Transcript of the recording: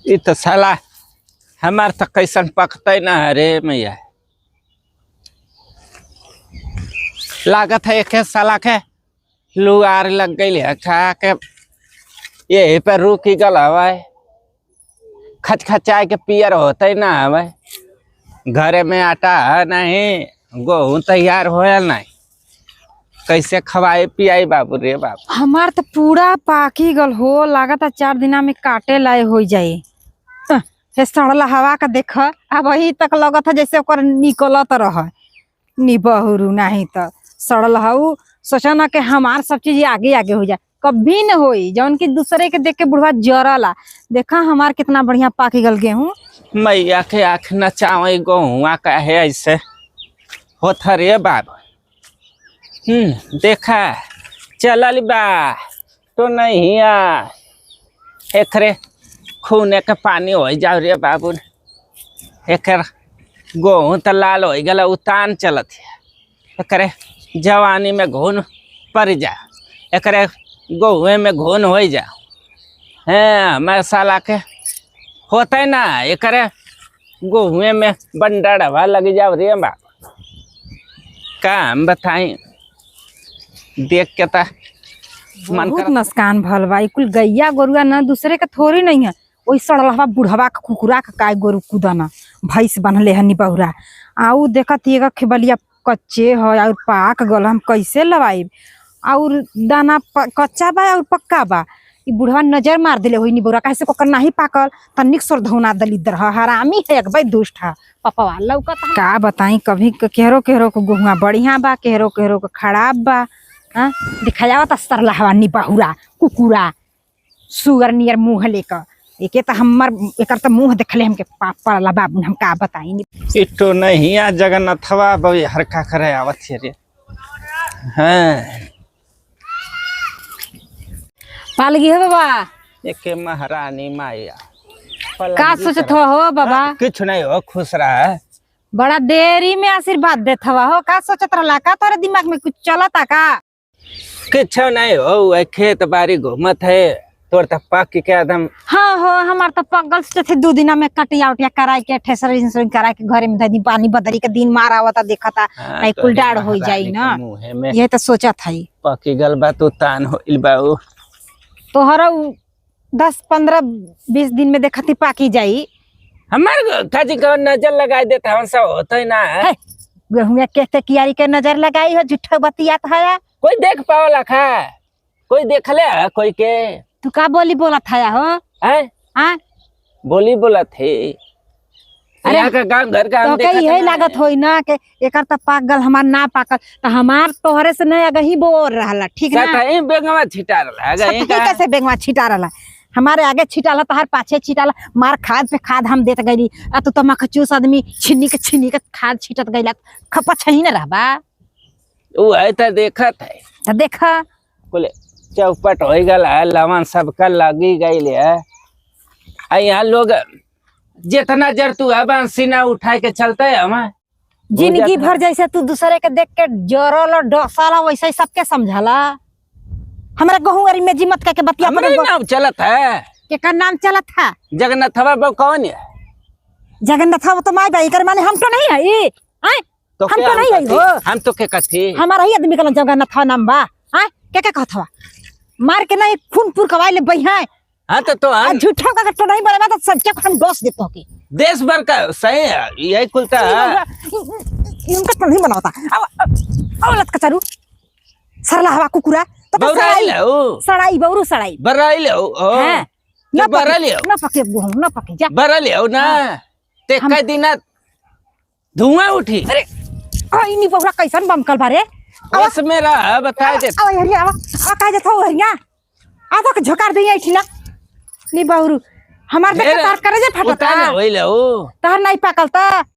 ये तो साला हमार तो कैसन पकते ना रे मैया। लागत है एक साला के लुआर लग गई है खा के यही पर रुकी गल हवा खचखचाए के पियर होते ना हवा। घरे में आटा नहीं गेहूं तैयार होया नहीं कैसे खवाए पियाई बाबू रे बाबू। हमार तो पूरा पाकी गल हो लागत 4 दिना में काटे लाए हो जाए। हे सड़ला हवा का देख अब वही तक लगत है जैसे ओकर निकलत रह निबहुरु नहीं तो सड़ल हऊ सोचा ना कि हमार सब चीज आगे आगे हो जाए कभी न होई जौन की दूसरे के देख के बुढ़वा जरला। देखा हमार कितना बढ़िया पाकी गल गेहूं। मैया के आँख नचावे गेहुआ का है ऐसे होत रे बाबू। देखा चलल बा तो नहीं एकरे खूने के पानी हो जाओ रे बाबू। एकर गेहूं तो लाल हो गल उतान चलत है एकरे जवानी में घून पड़ जा एकरे गेहूँ में घून हो जा। हाँ मैं साला के होते ना एकरे गेहूँ में बंडा लग जाओ रे बाबू। काम बताई देख के ता मन बहुत नुकसान भल बा। कुल गैया गोरुआ ना दूसरे के थोड़ी नहीं है वही सड़लवा बुढ़वा के कुकुरा के काय गोरु कूदना भैंस बनले हनी बहुरा आउ देखत ये खेबलिया कच्चे है और पाक गल हम कैसे लवाई और दाना कच्चा बा और पक्का बा। ई बुढ़वा नजर मार दिले होई नी बहुरा कैसे कोकर नहीं पाकल तनिक सोर धौना दलिदर हरामी है एक भाई दुष्ट है पपवा लौकत का बताई कभी केहरो केहरो को गुहुआ बढ़िया बा केहरो केहरो को खराब बा। हाँ दिखाया सरला हवा नी बहुरा कुकुरा सुगर नियर मुँह लेकर एक तो हमर एक तो मुँह देखले हमके पाप पड़ला बाबू हम का बताई इतो नहीं आ जगन्नाथवा बबी हरका करे आवत है रे। हाँ पाल गई हो बाबा एक महारानी माया का सोचत हो बाबा। कुछ नहीं हो खुश रहा बड़ा देरी में आशीर्वाद देत हवा हो का सोचत रहला का तोरे दिमाग में कुछ चलता का कुछ नहीं हो खेत बाड़ी घूमत है तोर तक पक के एकदम। हाँ हो हमार तो पगल से थे 2 दिना में कटिया उटिया कराई के ठेसर कराई के घरे में धनी पानी बदरी के दिन मार आवता देखता नहीं कुल डाड़ हो जाई ना ये तो सोचा था पकी गल बा तो तान होइल बाऊ तोहरा 10-15-20 दिन में देखती पाकी जाई। हमार काजी का नजर लगाई देता हम सब होता ही ना है गेहूं के कियारी के नजर लगाई हो झूठा बतियात है कोई देख पावला खा कोई देख ले कोई के तू का बोली बोला था हो हैं बोली बोला थे अरे यहाँ का गांव घर का हम देखा यही लागत होई ना के एकर त पाक गल हमार ना पाकल त हमार तोहरे से नहीं अगही बोल रहला ठीक ना सही बेंगवा छिटा रहला अगही कैसे बेंगवा छिटा रहला हमारे आगे छिटाला तहर पाछे छिटाला मार खाद पे खाद हम देत गईली आ तू तो मखचूस आदमी छिन्नी के खाद छिटत गईला खपत छही ना रहबा वो है त देखत है त देखा बोले चौपट हो गल है लवन सबका लगी गई है यहाँ लोग जितना जर तू है सीना उठा के चलते है हम जिंदगी भर जैसे तू दूसरे के देख के जरल और डसाला वैसे ही सबके समझला हमारा गहुआरी में जिमत के बतिया नाम चलत है केकर नाम चलत है जगन्नाथवा बा कौन है जगन्नाथवा तो माय भाई कर माने हम तो नहीं है ई तो हम तो नहीं है हो हम तो के कथी हमारा ही आदमी का जगन्नाथवा नाम बा के कहथवा मार के नहीं खून पुर कवाई ले बहिया हाँ तो हम झूठा का तो नहीं बनेगा तो सच्चे को हम दोष देते के देश भर का सही है यही खुलता है इनका तो नहीं बनाता अब लत कचरू सरला हवा कुकुरा तो सड़ाई बौरू सड़ाई बराई ले हां ना बरा ले ना पके गेहूं ना पके जा बरा ले ना ते कई दिन धुआं उठी अरे आई नी बौरा कैसन बमकल बारे बस मेरा बता दे अब हरिया अब का जथो हरिया आ तो झोकार दई आइठी ना नी बौरू हमार देख तार करे जे फटता होइले हो तार नहीं पाकल ता